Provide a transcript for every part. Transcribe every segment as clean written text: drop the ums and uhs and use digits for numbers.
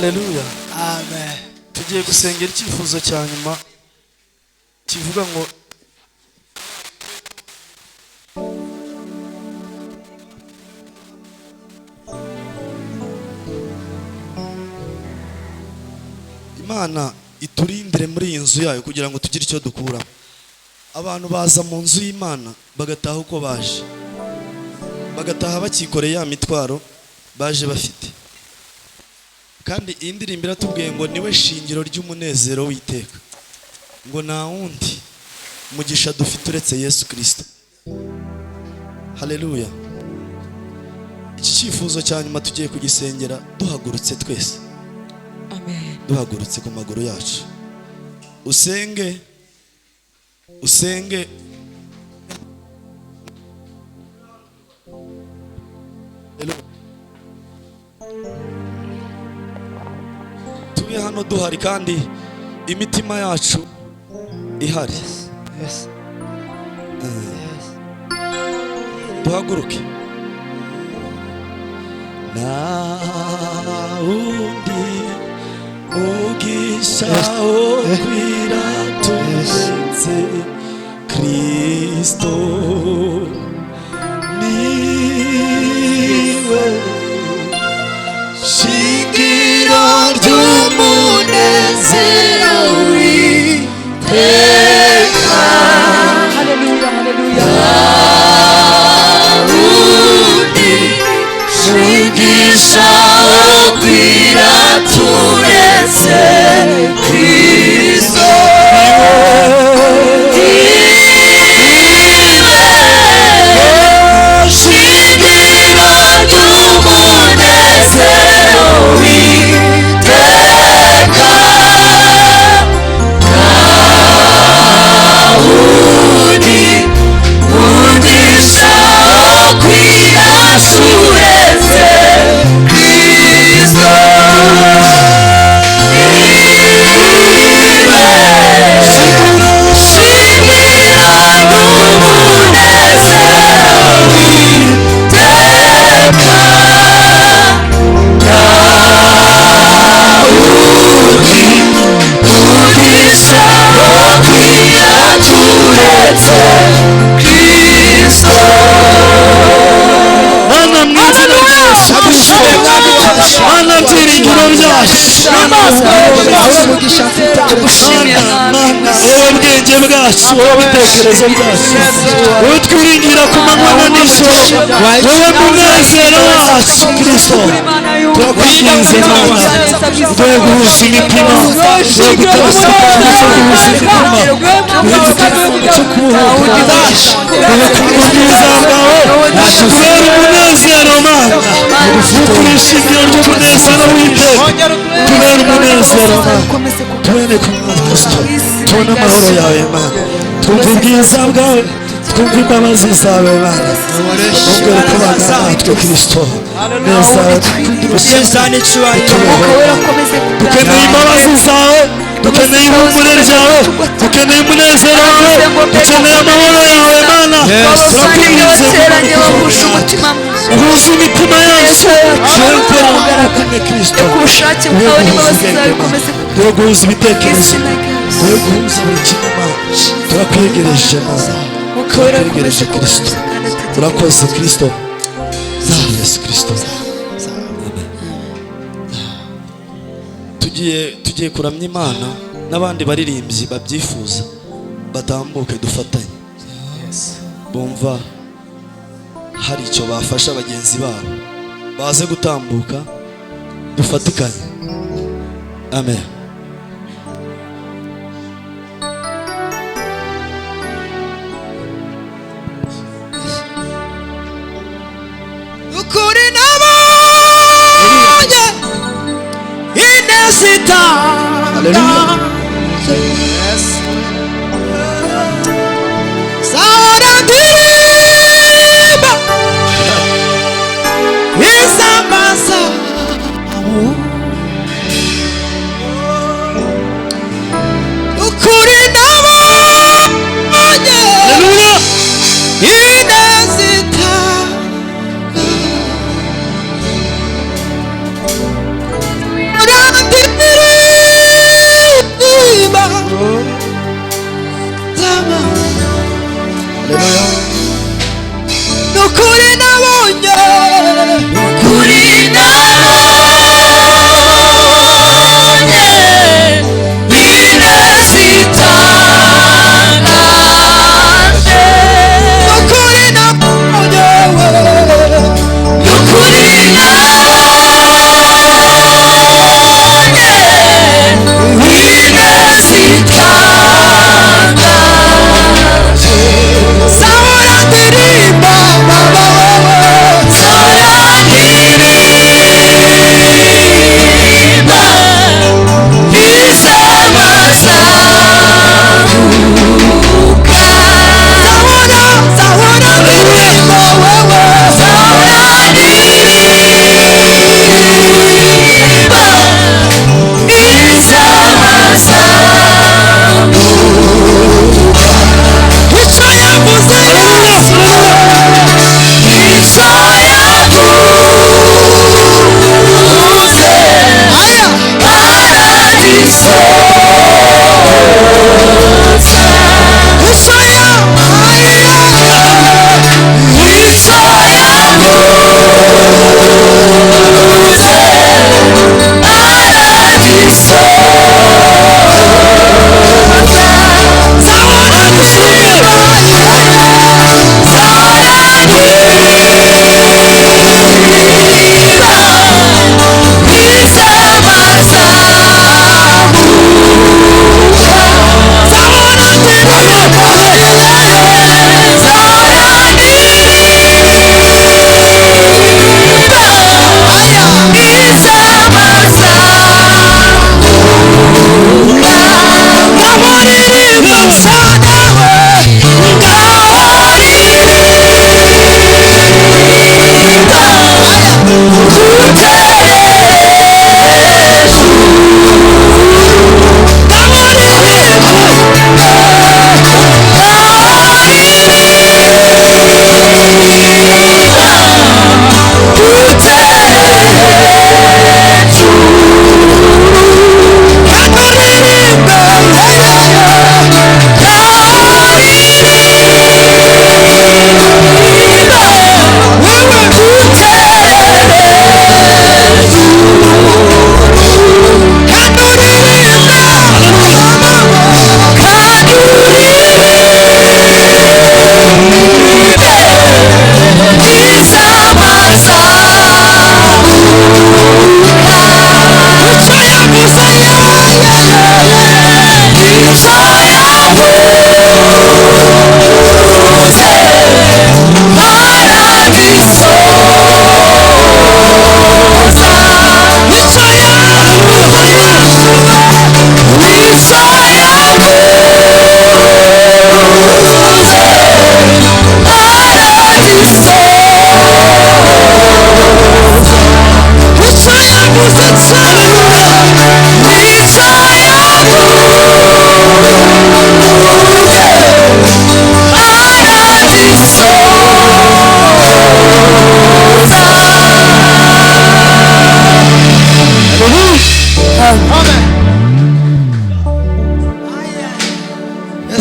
Haleluya. Amen. Tugiye gusengera icyifuzo cya nyuma kivuga ngo Imana iturindire muri iyi nzu yayo kugira ngo tugire icyo dukura. Abantu baza mu nzu y'Imana bagataha uko baje, bagataha bakikoreye ya mitwaro baje bafite. Kandi iyi ndirimbo iratubwiye ngo niwe shingiro ry'umunezero w'iteka, ngo nta wundi mugisha dufite uretse Yesu Kristo. Haleluya. Iki cyifuzo cya nyuma tugiye kugisengera duhagurutse twese. Amen. Duhagurutse ku maguru yacu, usenge tube hano duhari kandi imitima yacu ihari. Yes. Duhaguruke. Na undi mugisha okwira turenze Kristo niwe shingiro ry'umunezero w'iteka. Haleluya, haleluya. Mugisha okwira turenze Kristo shingiro ry'umunezero w'iteka. Ntawundi mugisha okwira turenze Kristo Mana byiringiro byacu, wowe bwenge bwacu, wowe bitekerezo byacu, wowe twiringira ku manywa na nijoro, wowe munezero wacu Kristo. Turakwinginze Mana, duhe guhuza imitima, duhe guhuza imitima, duhe cyo kubohoka, duhe kumva ubwiza bwawe, tubere umunezero Mana, tubere ishingiro ry'umunezero w'iteka, tubere umunezero Mana, tubere kumva Kristo, tubone amahoro yawe Mana, twumve ubwiza bwawe, twumve imbabazi zawe Mana, ongera kubana natwe Kristo, neza dukeneye imbabazi zawe, dukeneye ihumure ryawe, dukeneye umunezero wawe, dukeneye amahoro yawe Mana. Turakwinginze uhuze imitima yacu, kumwe Kristo, duhe guhuza ibitekerezo, duhe guhuza buri kimwe Mana. Turakwegereje Mana, turakwegereje Kristo, turakoze Kristo, Yesu Kristo. Tugiye kuramya Imana, n'abandi baririmbyi babyifuza batambuke dufatanye, bumva hari icyo bafasha bagenzi babo baze gutambuka dufatikanye. Amen. Ukuri nabonye inesita. Haleluya. Sahora ndirimba izambaza ukuri nabonye inesita. Hallelujah.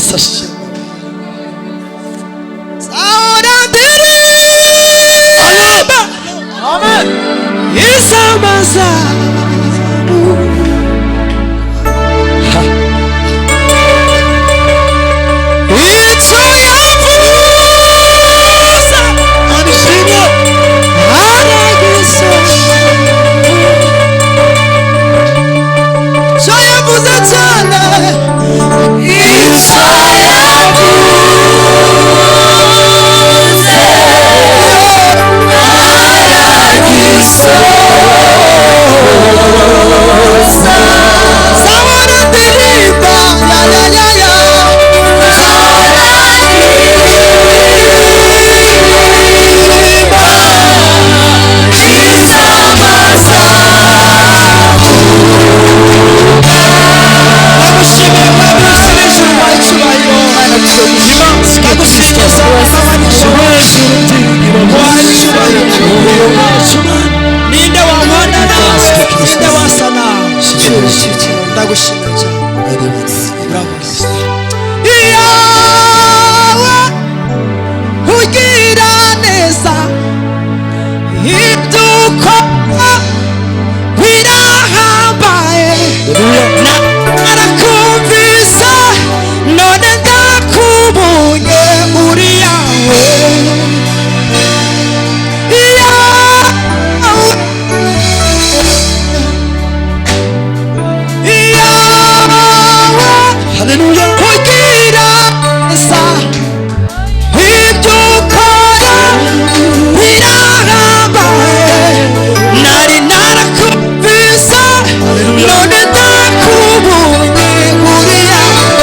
Yesu ashimwe. Ahora ndirimba isamaza icyo yavuze Anishimwe. aragisoza icyo yavuze cyane icyo Sabora deriva, ya ya ya Agushimira Imana ijuru wacyubahiro agushimira ninde wabona nawe ninde wasa nawe ndagushimira cyane iyawe ugira neza ibyo ukora birahambaye narakumvise none ndakubonye uri yawe Haleluya. ugira neza ibyo ukora birahambaye nari narakumvise none ndakubonye uri yawe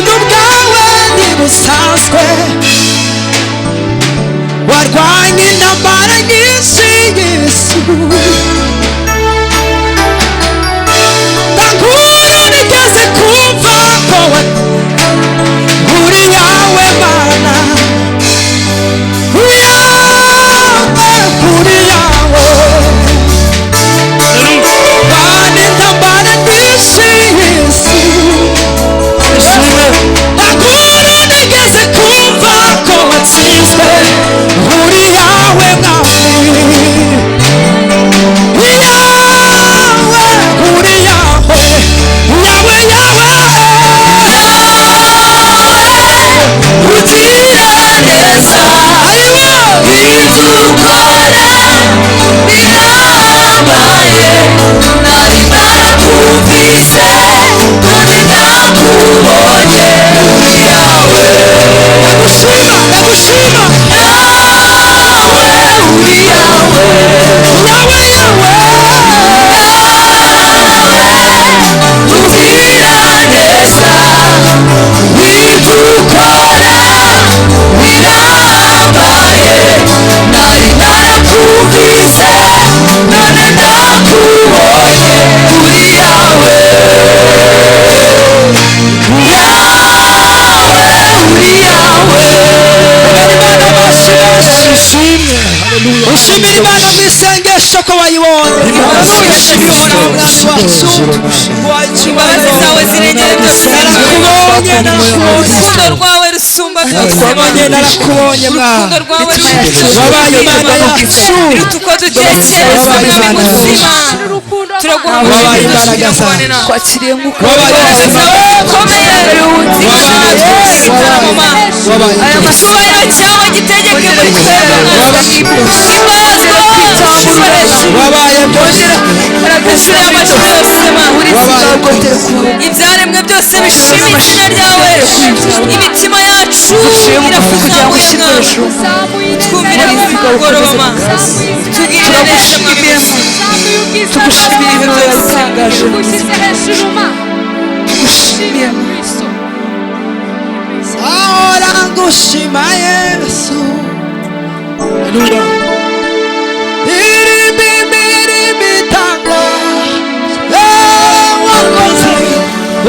ubuntu bwawe ntibusanzwe warwanye intambara nyinshi Yesu ntankuru nigeze kumva ko uri yawe Mana uri yawe warwanye intambara nyinshi Yesu ntankuru nigeze kumva ko watsinzwe uri yawe Mwami ushimira Imana mu isengesho ko wayibonye imbabazi zawe zirengera byose narakubonye urukundo rwawe rusumba byose narakubonye urukundo rwawe wabaye Imana yacu biruta uko dutekereza Mwami muzima turaguhamagara imbaraga zawe twakiriye nk'uko wabaye ukomeye aya masomo yawe gitegeke muri twebwe wabaye hejuru y'amajwi yose ibyaremwe byose bishima izina ryawe imitima yacu irakuzamuye twumvire nk'umugoroma tugirire neza Mwami tugushimire ibintu byatangaje tugushimire ahora ngushima Yesu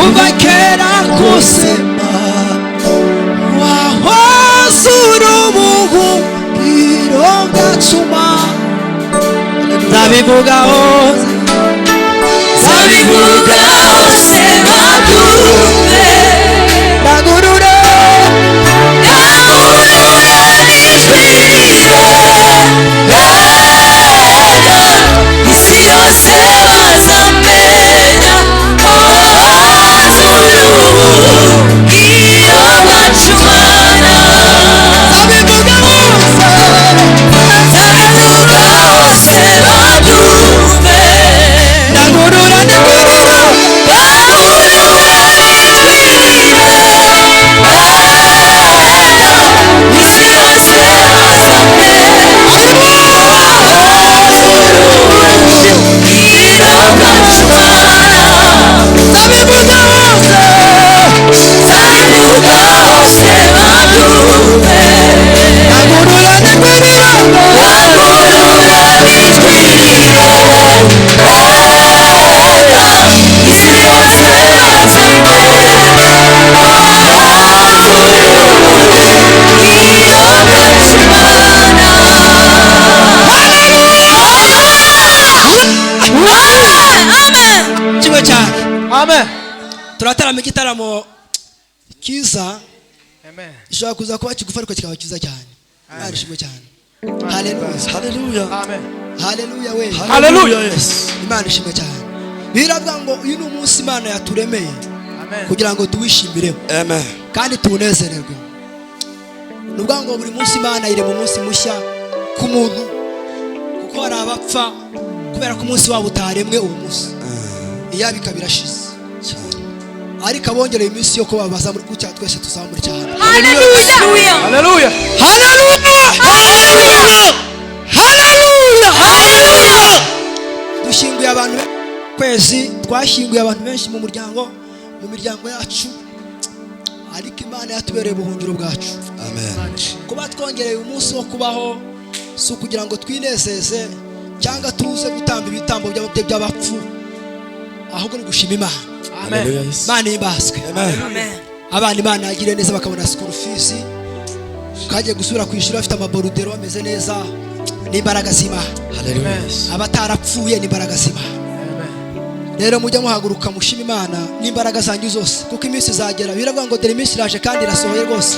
uva kera kusema wahozura ubuhungiro bwacuma zabivuga hose badumve bagurure isi yose bazamenya iyo bacumana zabivuga hose badumve bagurura bagurura isi yose bazamenya iyo bacumana zabivuga hose zabivuga hose badumve bagurura isi yose kimwe cyane Amen. turatarama igitaramo kiza Amen. gishobora kuza kuba kigufi ariko kikaba kiza cyane arishimwe cyane haleluya Hallelujah. Amen. haleluya we Hallelujah. Yes. Imana ishimwe cyane biravuga ngo uyu ni umunsi Imana yaturemeye Amen. kugira ngo tuwishimiremo Amen. kandi tuwunezererwe nuvuga ngo buri munsi Imana irema umunsi mushya ku muntu kuko hari abapfa kubera ko umunsi wabo utaremwe uwo munsi iyaba ikaba irashize ariko abongereye iminsi yo kuba bazamura gutya twese tuzamura cyane haleluya Hallelujah. haleluya dushyinguye abantu kwezi twashyinguye abantu benshi mu miryango yacu ariko imana yatubereye ubuhungiro bwacu. amen Kuba twongereye umunsi wo kubaho si ukugira ngo twinezeze cyangwa tuze gutamba ibitambo by'abapfu, ahubwo ni gushima Imana. Hallelujah, Yesu. Imana imbaswe. Amen. Abana Imana yagiriye neza bakabona school fees, kagiye gusubira ku ishuri bafite amaborudero bameze neza, n'imbaraga z'Imana. Hallelujah, Yesu. Abatarapfuye n'imbaraga z'Imana. Rero mujya muhaguruka mushima Imana n'imbaraga zanyu zose, kuko iminsi izagera. Biravuga ngo dore iminsi iraje kandi irasohoye rwose.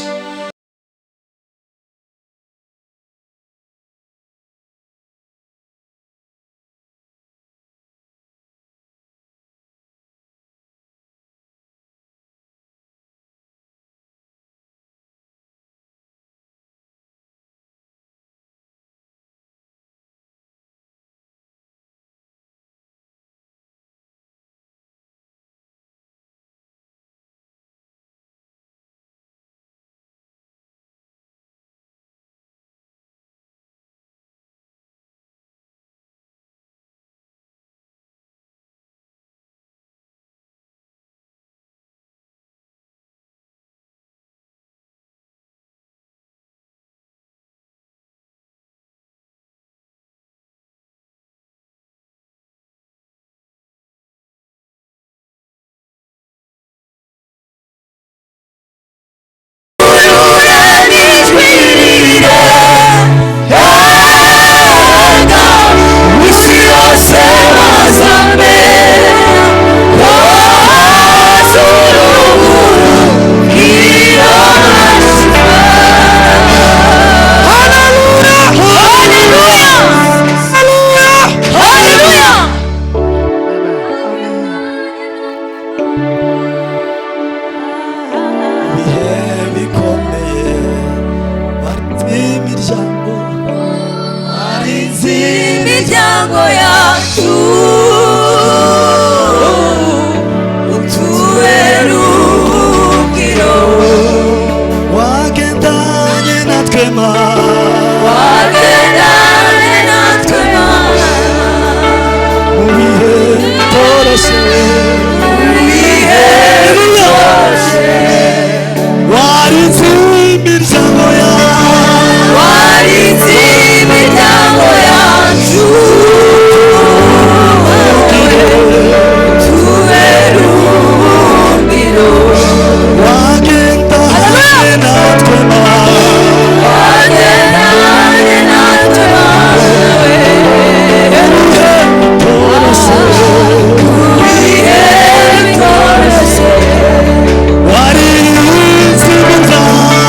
Imiryango yacu utubere ubuhungiro, wagendanye natwe Mana, wagendane natwe Mana, mu bihe bitoroshye, mu bihe bitoroshye, warinze imiryango yacu, warinze imiryango yacu, utubere ubuhungiro, wagendanye natwe Mana, wagendane natwe Mana, mu bihe bitoroshye, warinze imiryango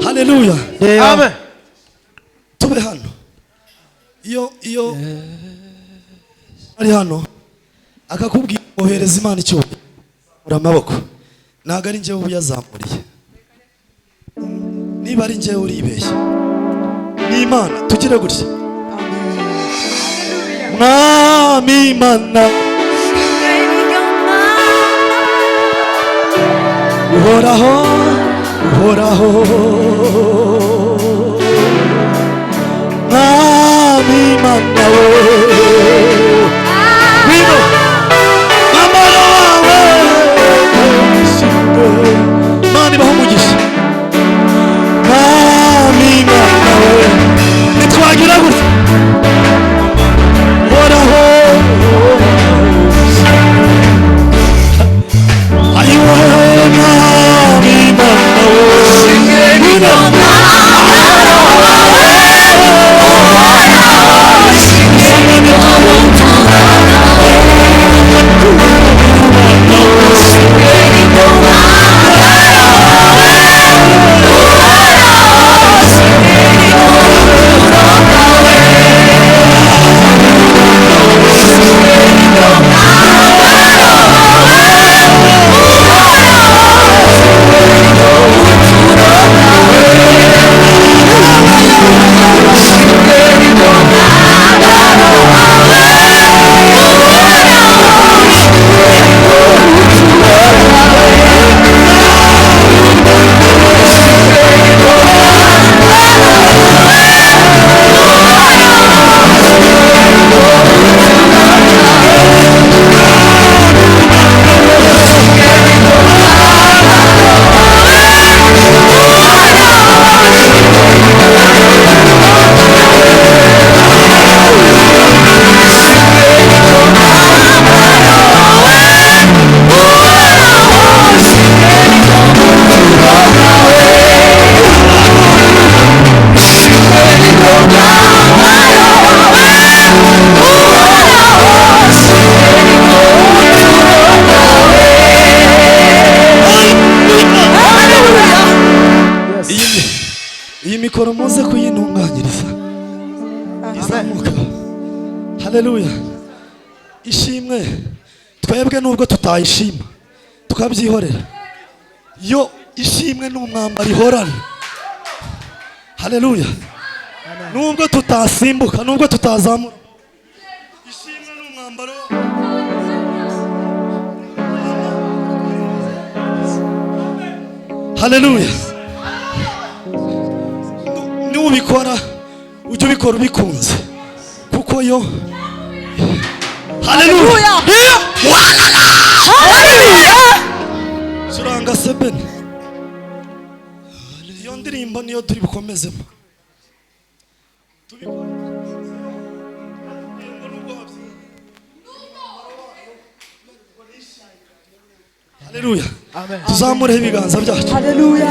Haleluya. Amen. Tube hano. Iyo ari hano akakubwira ohereza Imana icyo ura amaboko ntago ari njyewe uyazamuriye. Niba ari njyewe uribeshya ni Imana. Tugire gutya. Mwami Imana uhoraho uhoraho Mwami Imana we wino amara wawe Mani baho umugisha. Mwami Imana we nitwagira gutya uhoraho ayiwe Mwami Imana we mikoro muze kuyintunganyiriza izamuka. Haleluya. Ishimwe twebwe nubwo tutayishima tukabyihorera, yo ishimwe n'umwambaro ihorana. Haleluya. Nubwo tutasimbuka, nubwo tutazamura, ishimwe n'umwambaro. Haleluya. Nubikora ujye ubikora ubikunze, kuko yo. Haleluya. Haleluya. Suranga sebene. Iyo ndirimbo niyo turi bukomezemo. Haleluya. Tuzamure ibiganza byacu. Haleluya.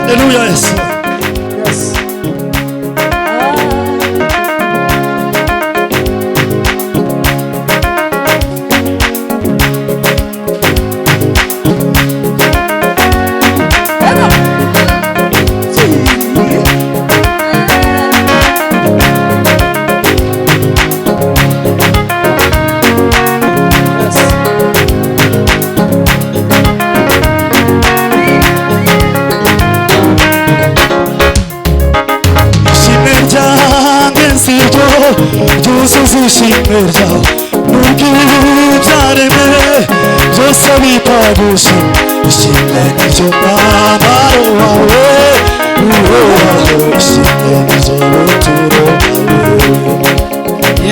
Haleluya. Yes. Yes. ishimwe ryawe n'ubwibyaremwe byose bitagushima ishimwe niryo mwambaro wawe uhoraho ishimwe niryo buturo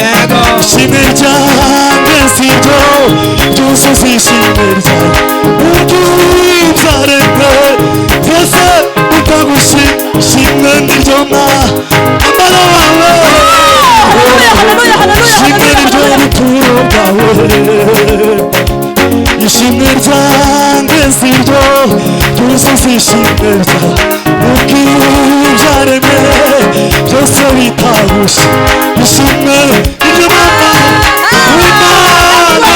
bwawe ishimwe ryanjye siryo ryuzuza ishimwe ryawe n'ubwibyaremwe byose bitagushima ishimwe niryo mwambaro wawe ishimwe niryo buturo bwawe ishimwe ryanjye siryo ryuzuza ishimwe ryawe ubwibyaremwe byose bitagusha ishimwe niryo mama w'Imana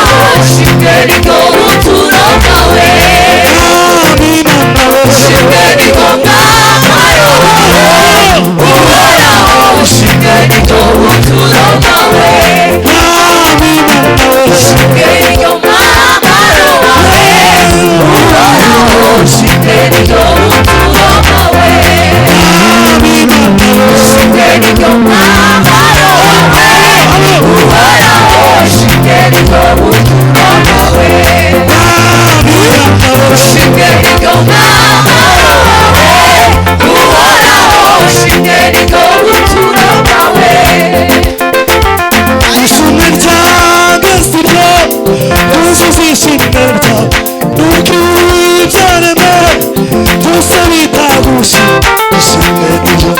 ishimwe niryo buturo bwawe ishimwe niryo mama wawe ishimwe niryo buturo bwawe ishimwe ryanjye siryo ryuzuza ishimwe ryawe n'ubwibyaremwe byose ishimwe niryo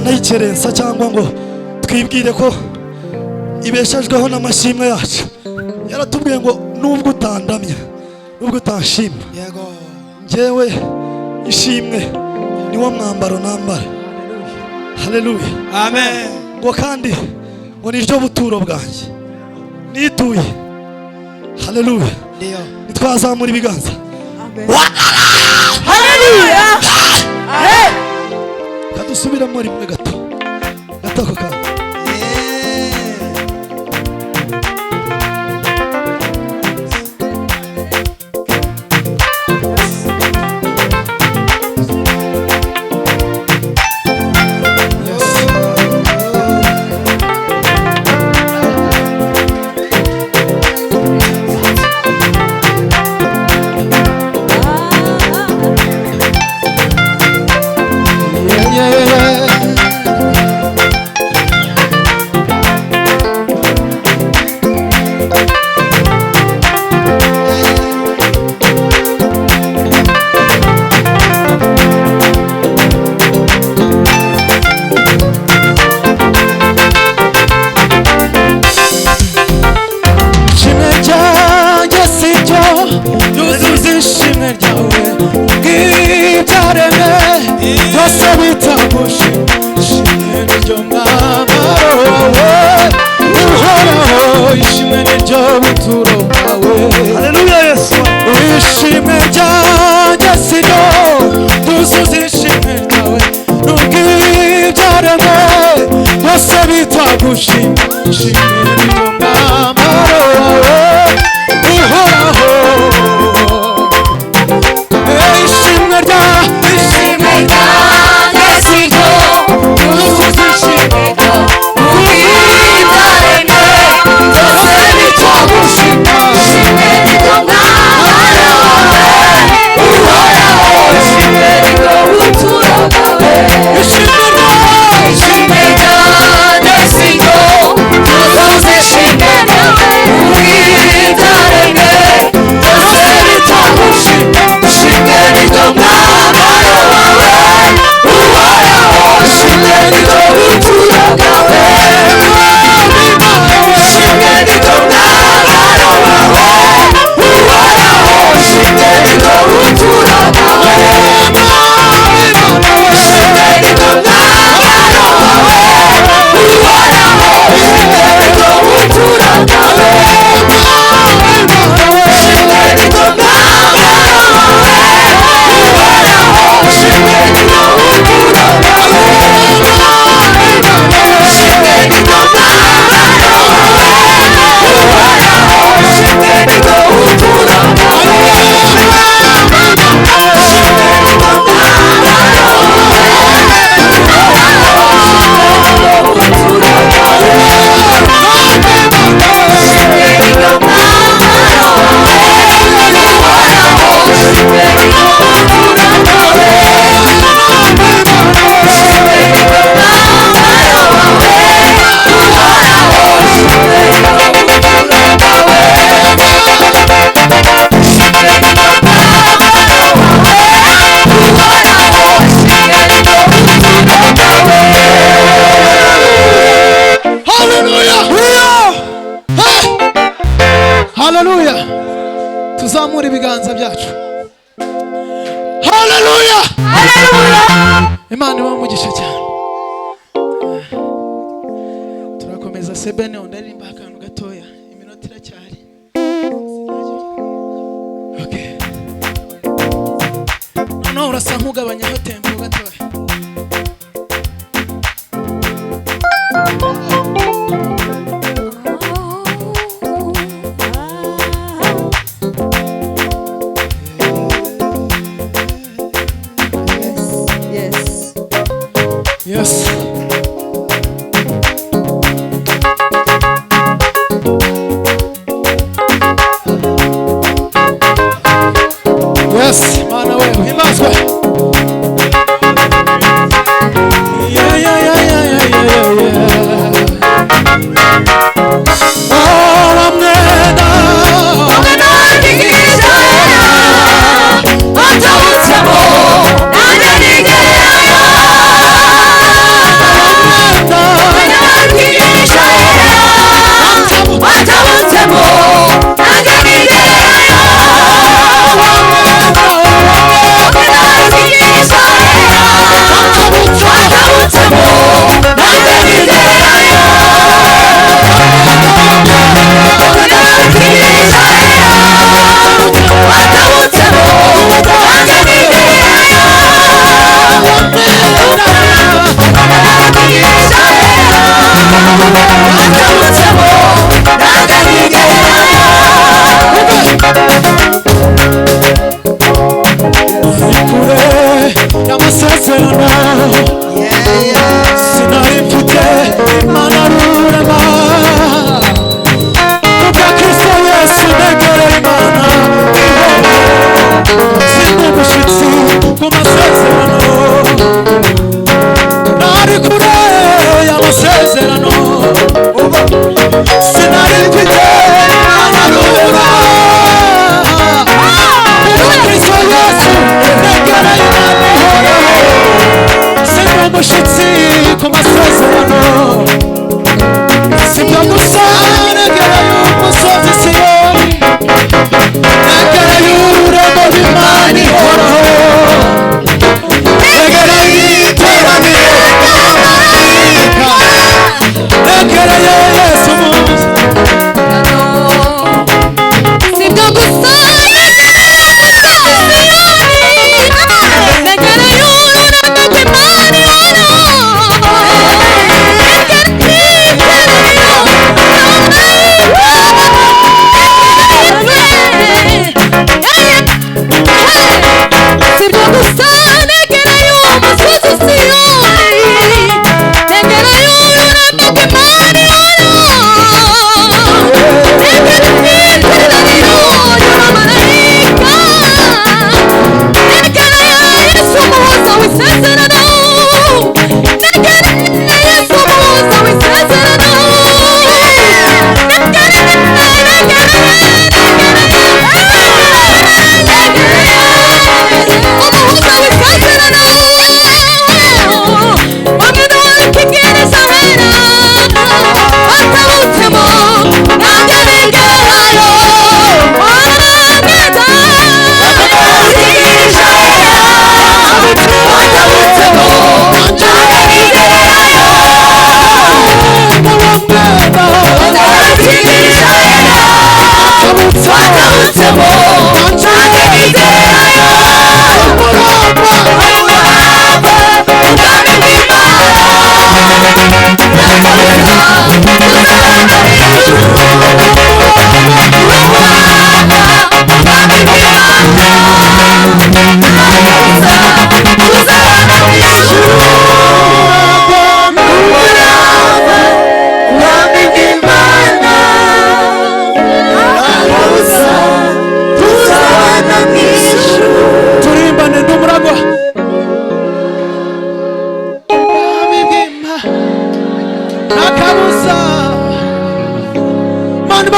tutanayikerensa cyangwa ngo twibwire ko ibeshejweho n'amashimwe yacu. Yaratubwiye ngo nubwo utandamya, nubwo utanshima, yego njyewe ishimwe niwo mwambaro nambara. Haleluya, amen. ngo kandi ngo niryo buturo bwanjye nituye. Haleluya, Ndio. nitwazamura ibiganza. Haleluya. Kadusubiramo rimwe gato ako kantu. Haleluya Yesu. Ishimwe ryanjye siryo duzuze ishimwe ryawe n'ubwibyaremwe byose bitagushima. Ishimwe ryo mwambaro wawe uhoraho. Ishimwe ryanjye siryo duzuze ishimwe ryawe n'ubwibyaremwe byose bitagushima. Haleluya, tuzamura ibiganza byacu. Haleluya, Imana iba umugisha cyane. Turakomeza sebene ondaririmba akantu gatoya, iminota iracyari. Okay, noneho urasa nk'ugabanyaho tempo gatoya. Yes. Yes, Mana wewe himbazwe. umushyitsi ku masezerano sibyo gusa negerayo umusozi Siyoni negerayo ururabo rw'Imana ihoraho negerayo iteraniro ry'abamarayika negerayo Yesu muzi sibyo gusa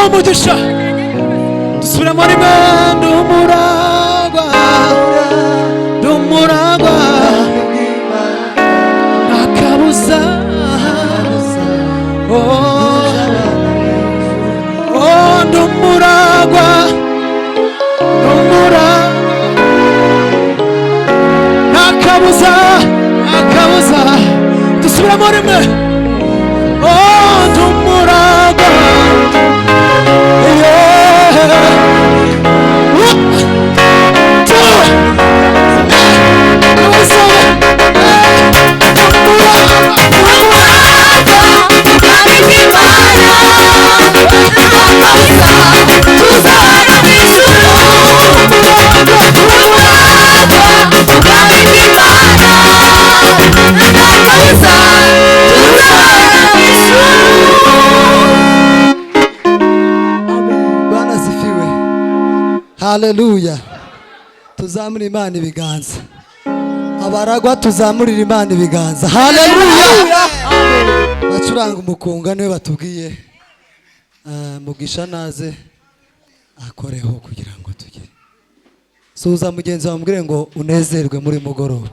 umugisha dusubira muri mwe ndumuragwa nakabuza ndumuragwa nakabuza dusubira muri mwe ndumuragwa Haleluya. Tuzamura Imana ibiganza. Abaragwa tuzamurira Imana ibiganza. Haleluya. Bacuranga umukunga niwe batubwiye Mugisha naze akoreho kugira ngo tujye. Suza mugenzi wawe mubwire ngo unezerwe muri mugoroba.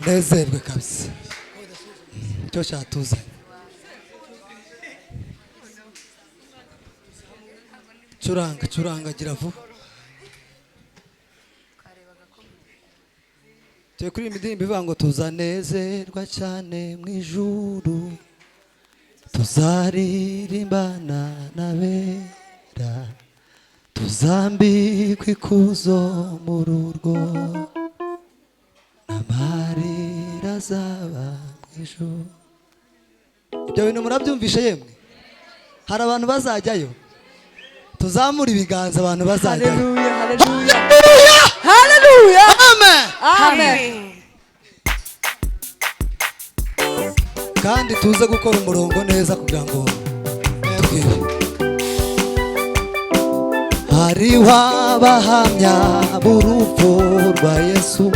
Unezerwe kabisa. Cyo cyatuza. Curanga gira vuba. Twe kuri imidimbi bivuga ngo tuzanezerwa cyane mu ijuru. Tuzaririmbana n'abera. Tuzambikwa ikuzo mu rugo. Amarira azaba mu ijuru. Ibyo bintu murabyumvishe yemwe? Hari abantu bazajyayo. Tuzamura ibiganza abantu bazajya. Haleluya. Amen. Kandi tuze gukora umurongo neza kugira ngo tugire. Hariho abahamya b'urupfu rwa Yesu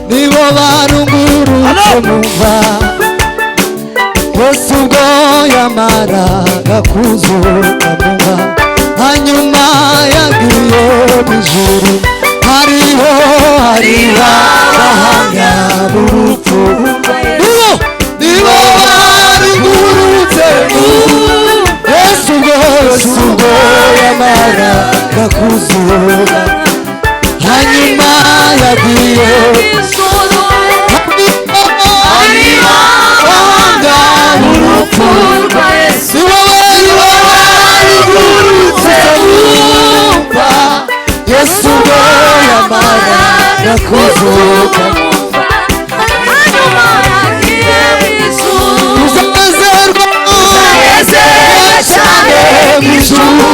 nibo barungurutse muva Yesu ubwo yamaraga kuzuka muva hanyuma yagiye mu ijuru hariho abahanga b'urupfu nibo barugurutse Yesu ubwo yamaraga kuzuka hanyuma yagiye hariho abahanga b'urupfu nibo barugurutse Yesu ubwo yamaraga kuzuka tuzanezerwa cyane mu ijuru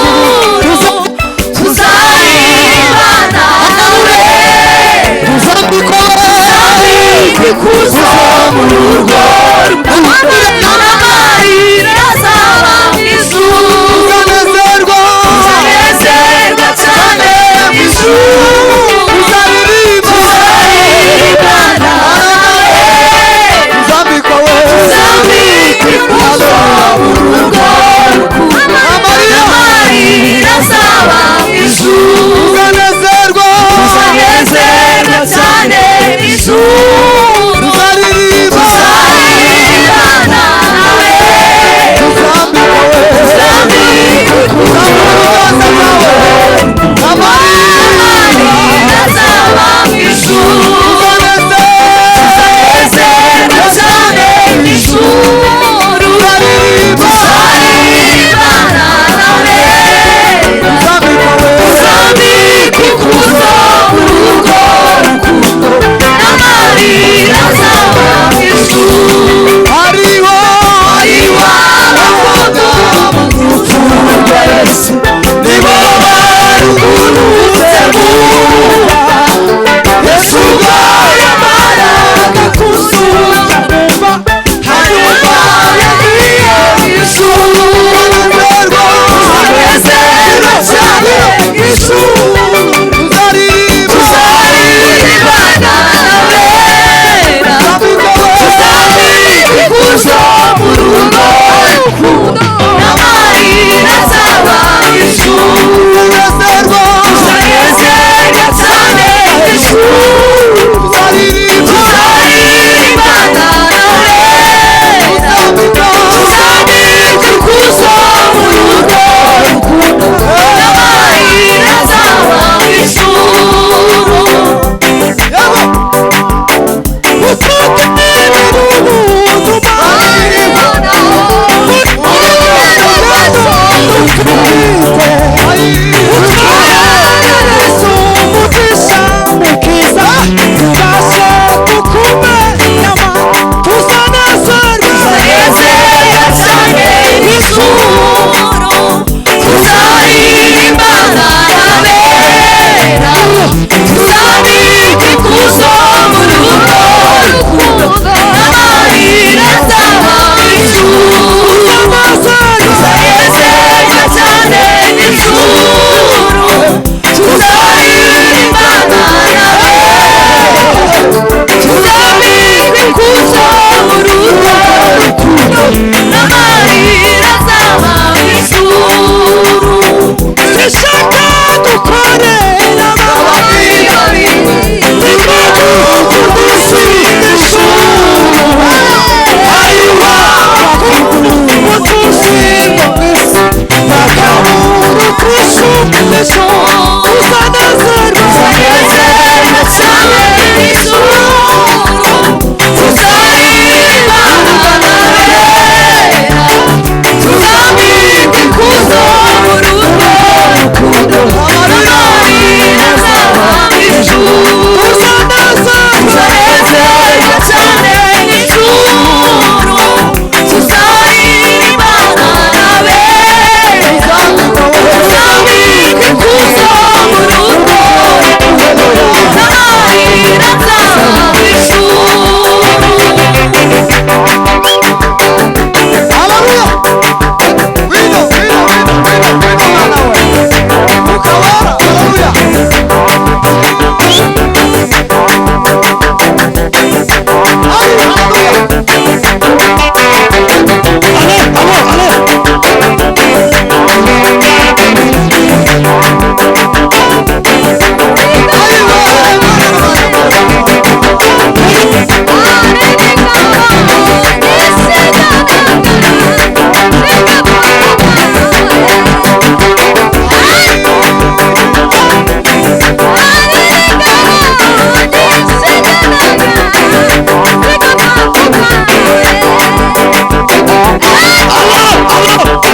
Oh,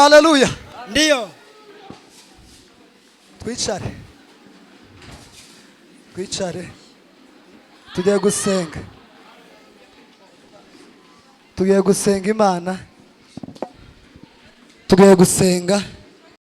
haleluya. ndiyo Twicare tugiye gusenga, tugiye gusenga Imana, tugiye gusenga.